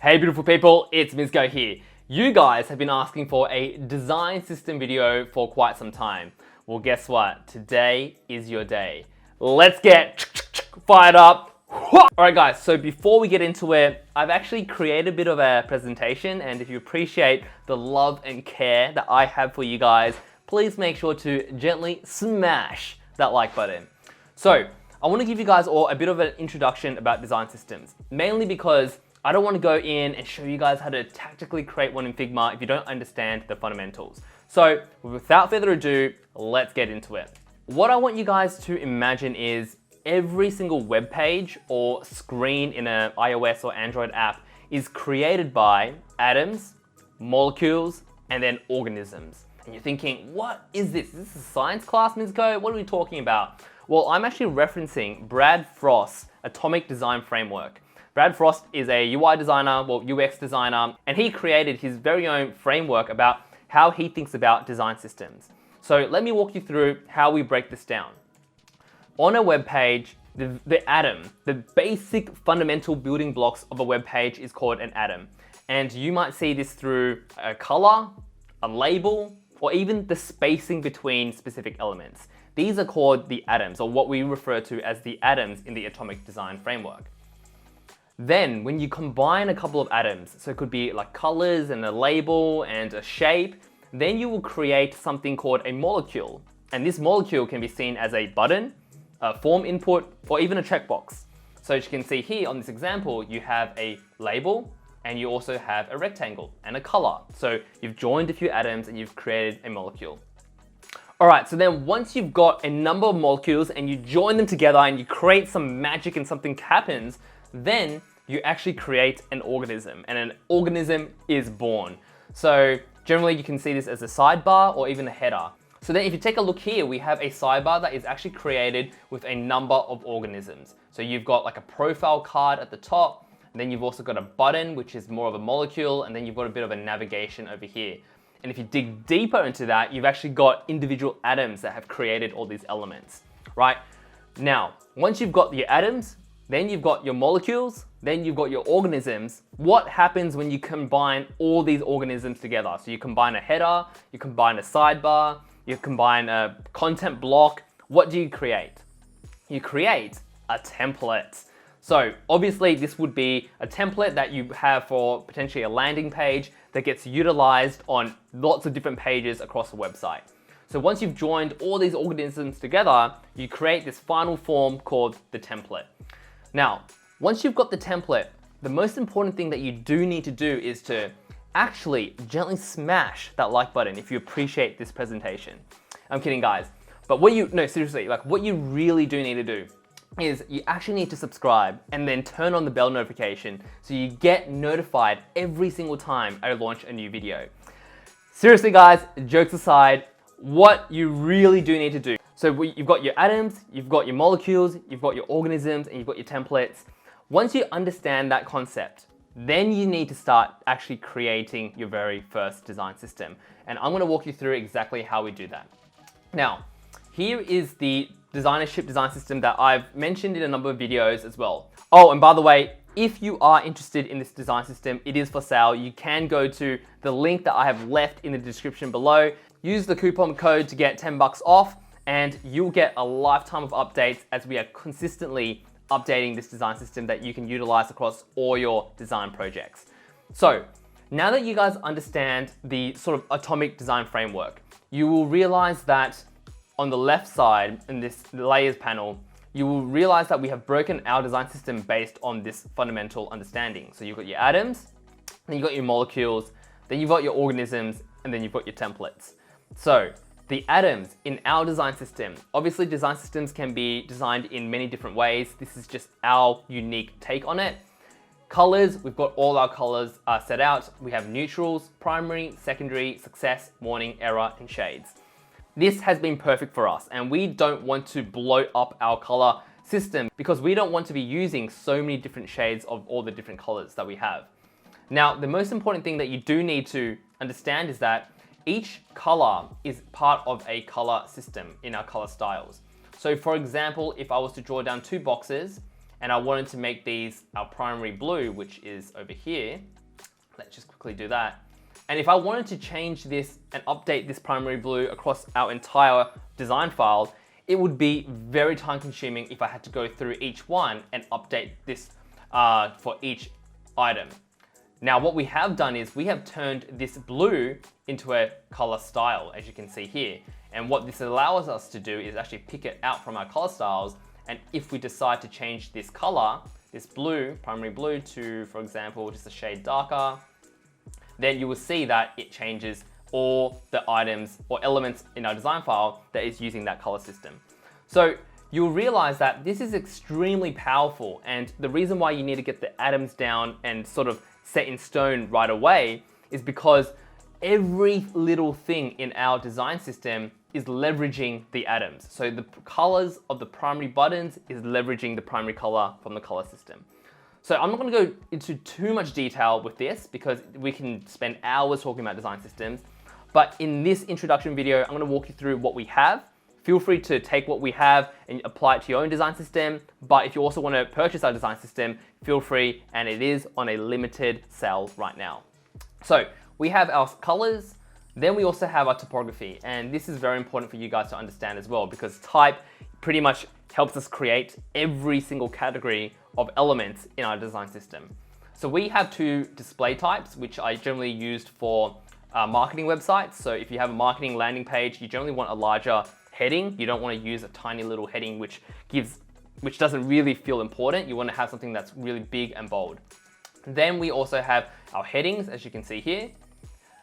Hey beautiful people, it's Mizgo here. You guys have been asking for a design system video for quite some time. Well, guess what? Today is your day. Let's get fired up. Alright guys, so before we get into it, I've actually created a bit of a presentation, and if you appreciate the love and care that I have for you guys, please make sure to gently smash that like button. So, I want to give you guys all a bit of an introduction about design systems, mainly because I don't want to go in and show you guys how to tactically create one in Figma if you don't understand the fundamentals. So without further ado, let's get into it. What I want you guys to imagine is every single web page or screen in an iOS or Android app is created by atoms, molecules, and then organisms. And you're thinking, what is this? Is this a science class, Mizko? What are we talking about? Well, I'm actually referencing Brad Frost's Atomic Design Framework. Brad Frost is a UI designer, well, UX designer, and he created his very own framework about how he thinks about design systems. So let me walk you through how we break this down. On a web page, the atom, the basic fundamental building blocks of a web page is called an atom. And you might see this through a color, a label, or even the spacing between specific elements. These are called the atoms, or what we refer to as the atoms in the Atomic Design Framework. Then, when you combine a couple of atoms, so it could be like colors and a label and a shape, then you will create something called a molecule. And this molecule can be seen as a button, a form input, or even a checkbox. So as you can see here on this example, you have a label and you also have a rectangle and a color. So you've joined a few atoms and you've created a molecule. All right, so then once you've got a number of molecules and you join them together and you create some magic and something happens, then you actually create an organism, and an organism is born. So generally you can see this as a sidebar or even a header. So then if you take a look here, we have a sidebar that is actually created with a number of organisms. So you've got like a profile card at the top, and then you've also got a button, which is more of a molecule, and then you've got a bit of a navigation over here. And if you dig deeper into that, you've actually got individual atoms that have created all these elements, right? Now, once you've got your atoms, then you've got your molecules, then you've got your organisms. What happens when you combine all these organisms together? So you combine a header, you combine a sidebar, you combine a content block. What do you create? You create a template. So obviously this would be a template that you have for potentially a landing page that gets utilized on lots of different pages across the website. So once you've joined all these organisms together, you create this final form called the template. Now, once you've got the template, the most important thing that you do need to do is to actually gently smash that like button if you appreciate this presentation. I'm kidding, guys. But seriously, like what you really do need to do is you actually need to subscribe and then turn on the bell notification so you get notified every single time I launch a new video. Seriously, guys, jokes aside, what you really do need to do. So you've got your atoms, you've got your molecules, you've got your organisms, and you've got your templates. Once you understand that concept, then you need to start actually creating your very first design system. And I'm gonna walk you through exactly how we do that. Now, here is the designership design system that I've mentioned in a number of videos as well. Oh, and by the way, if you are interested in this design system, it is for sale. You can go to the link that I have left in the description below. Use the coupon code to get 10 bucks off, and you'll get a lifetime of updates as we are consistently updating this design system that you can utilize across all your design projects. So now that you guys understand the sort of atomic design framework, you will realize that on the left side in this layers panel, you will realize that we have broken our design system based on this fundamental understanding. So you've got your atoms, then you've got your molecules, then you've got your organisms, and then you've got your templates. So the atoms in our design system, obviously design systems can be designed in many different ways. This is just our unique take on it. Colors, we've got all our colors set out. We have neutrals, primary, secondary, success, warning, error, and shades. This has been perfect for us, and we don't want to blow up our color system because we don't want to be using so many different shades of all the different colors that we have. Now, the most important thing that you do need to understand is that each color is part of a color system in our color styles. So for example, if I was to draw down two boxes and I wanted to make these our primary blue, which is over here. Let's just quickly do that. And if I wanted to change this and update this primary blue across our entire design file, it would be very time consuming if I had to go through each one and update this for each item. Now what we have done is we have turned this blue into a color style, as you can see here. And what this allows us to do is actually pick it out from our color styles. And if we decide to change this color, this blue, primary blue, to, for example, just a shade darker, then you will see that it changes all the items or elements in our design file that is using that color system. So you'll realize that this is extremely powerful, and the reason why you need to get the atoms down and sort of set in stone right away is because every little thing in our design system is leveraging the atoms. So the colors of the primary buttons is leveraging the primary color from the color system. So I'm not going to go into too much detail with this because we can spend hours talking about design systems. But in this introduction video, I'm going to walk you through what we have. Feel free to take what we have and apply it to your own design system. But if you also want to purchase our design system, feel free, and it is on a limited sale right now. So we have our colors, then we also have our typography. And this is very important for you guys to understand as well, because type pretty much helps us create every single category of elements in our design system. So we have two display types, which I generally used for marketing websites. So if you have a marketing landing page, you generally want a larger heading. You don't want to use a tiny little heading which doesn't really feel important. You want to have something that's really big and bold. Then we also have our headings, as you can see here.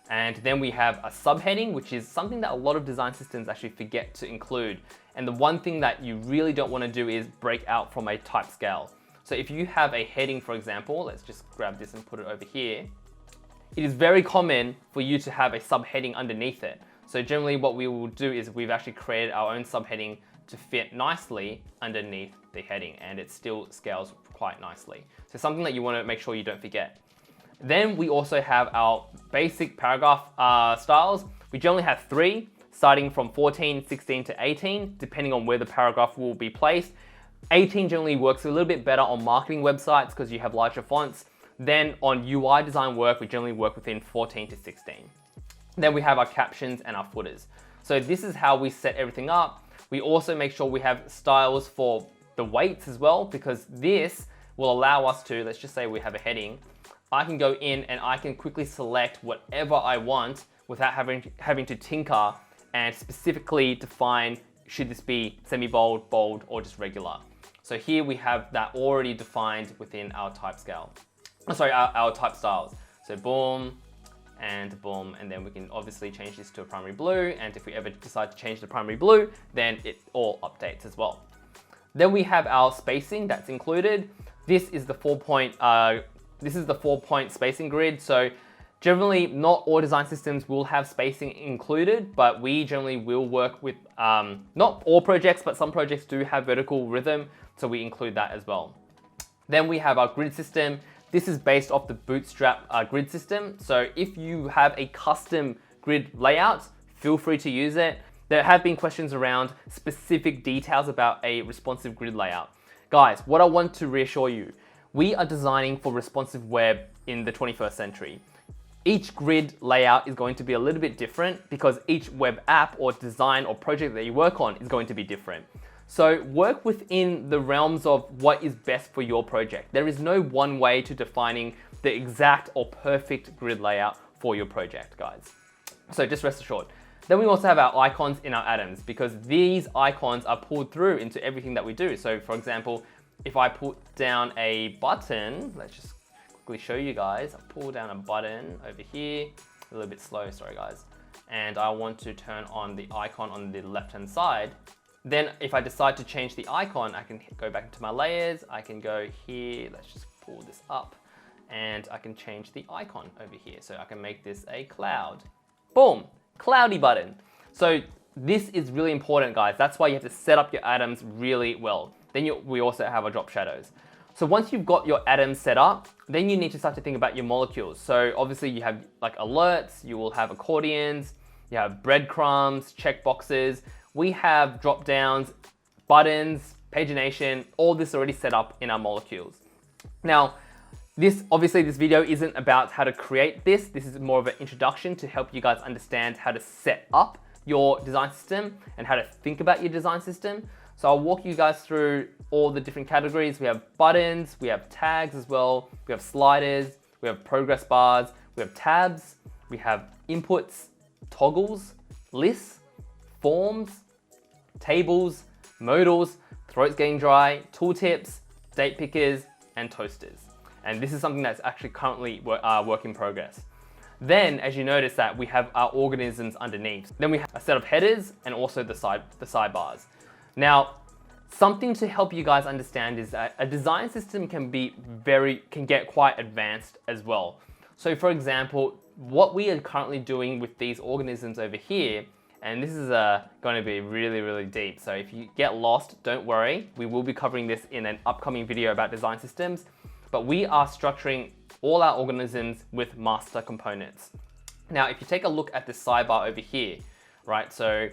And then we have a subheading, which is something that a lot of design systems actually forget to include. And the one thing that you really don't want to do is break out from a type scale. So if you have a heading, for example, let's just grab this and put it over here. It is very common for you to have a subheading underneath it. So generally what we will do is we've actually created our own subheading to fit nicely underneath the heading, and it still scales quite nicely. So something that you want to make sure you don't forget. Then we also have our basic paragraph styles. We generally have 3, starting from 14, 16 to 18, depending on where the paragraph will be placed. 18 generally works a little bit better on marketing websites because you have larger fonts. Then on UI design work, we generally work within 14 to 16. Then we have our captions and our footers. So this is how we set everything up. We also make sure we have styles for the weights as well, because this will allow us to, let's just say we have a heading. I can go in and I can quickly select whatever I want without having to tinker and specifically define, should this be semi-bold, bold, or just regular. So here we have that already defined within our type scale. Sorry, our type styles. So boom, and boom, and then we can obviously change this to a primary blue, and if we ever decide to change the primary blue, then it all updates as well. Then we have our spacing that's included. This is the 4-point spacing grid. So generally, not all design systems will have spacing included, but we generally will work with, not all projects, but some projects do have vertical rhythm, so we include that as well. Then we have our grid system. This is based off the Bootstrap grid system. So if you have a custom grid layout, feel free to use it. There have been questions around specific details about a responsive grid layout. Guys, what I want to reassure you, we are designing for responsive web in the 21st century. Each grid layout is going to be a little bit different because each web app or design or project that you work on is going to be different. So work within the realms of what is best for your project. There is no one way to defining the exact or perfect grid layout for your project, guys. So just rest assured. Then we also have our icons in our atoms, because these icons are pulled through into everything that we do. So for example, if I put down a button, let's just quickly show you guys. I'll pull down a button over here, a little bit slow, sorry guys. And I want to turn on the icon on the left-hand side. Then if I decide to change the icon, I can go back into my layers. I can go here, let's just pull this up, and I can change the icon over here. So I can make this a cloud. Boom, cloudy button. So this is really important, guys. That's why you have to set up your atoms really well. Then we also have our drop shadows. So once you've got your atoms set up, then you need to start to think about your molecules. So obviously you have like alerts, you will have accordions, you have breadcrumbs, checkboxes. We have drop downs, buttons, pagination, all this already set up in our molecules. Now, obviously this video isn't about how to create this. This is more of an introduction to help you guys understand how to set up your design system and how to think about your design system. So I'll walk you guys through all the different categories. We have buttons, we have tags as well, we have sliders, we have progress bars, we have tabs, we have inputs, toggles, lists, forms, tables, modals, throats getting dry, tooltips, date pickers, and toasters. And this is something that's actually currently work in progress. Then, as you notice that we have our organisms underneath. Then we have a set of headers and also the sidebars. Now, something to help you guys understand is that a design system can get quite advanced as well. So for example, what we are currently doing with these organisms over here, and this is going to be really, really deep. So if you get lost, don't worry. We will be covering this in an upcoming video about design systems, but we are structuring all our organisms with master components. Now, if you take a look at this sidebar over here, right? So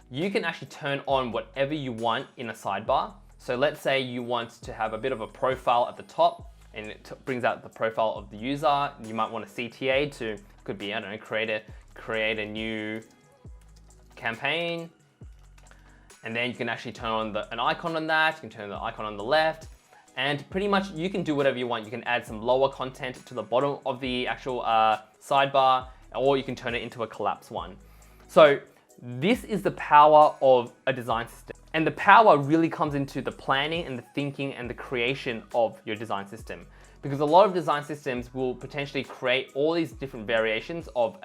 you can actually turn on whatever you want in a sidebar. So let's say you want to have a bit of a profile at the top, and it brings out the profile of the user. You might want a CTA to, could be, I don't know, create a new campaign. And then you can actually turn on an icon on that. You can turn the icon on the left. And pretty much you can do whatever you want. You can add some lower content to the bottom of the actual sidebar, or you can turn it into a collapsed one. So this is the power of a design system. And the power really comes into the planning and the thinking and the creation of your design system. Because a lot of design systems will potentially create all these different variations of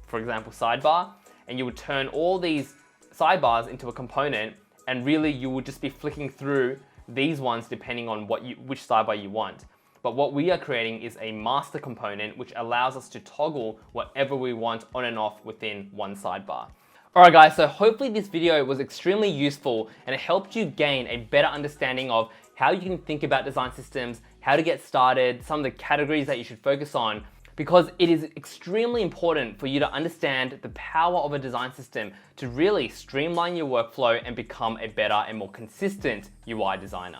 for example, sidebar, and you would turn all these sidebars into a component, and really you would just be flicking through these ones depending on which sidebar you want. But what we are creating is a master component which allows us to toggle whatever we want on and off within one sidebar. Alright guys, so hopefully this video was extremely useful and it helped you gain a better understanding of how you can think about design systems, how to get started, some of the categories that you should focus on, because it is extremely important for you to understand the power of a design system to really streamline your workflow and become a better and more consistent UI designer.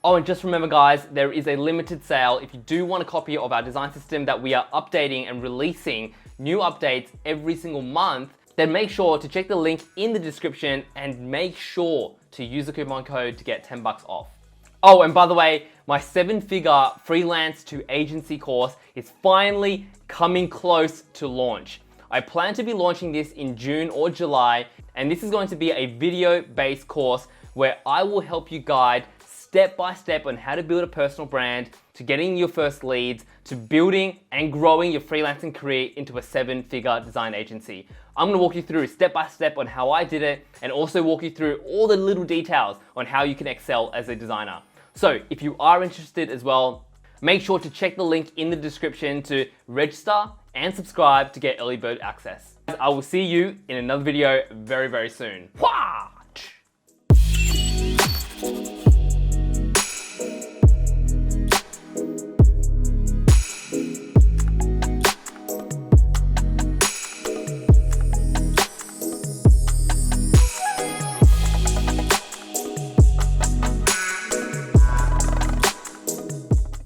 Oh, and just remember guys, there is a limited sale. If you do want a copy of our design system that we are updating and releasing new updates every single month, then make sure to check the link in the description and make sure to use the coupon code to get 10 bucks off. Oh, and by the way, my 7-figure freelance to agency course is finally coming close to launch. I plan to be launching this in June or July, and this is going to be a video-based course where I will help you guide step by step on how to build a personal brand, to getting your first leads, to building and growing your freelancing career into a 7-figure design agency. I'm gonna walk you through step by step on how I did it, and also walk you through all the little details on how you can excel as a designer. So if you are interested as well, make sure to check the link in the description to register and subscribe to get early bird access. I will see you in another video very, very soon. Wah!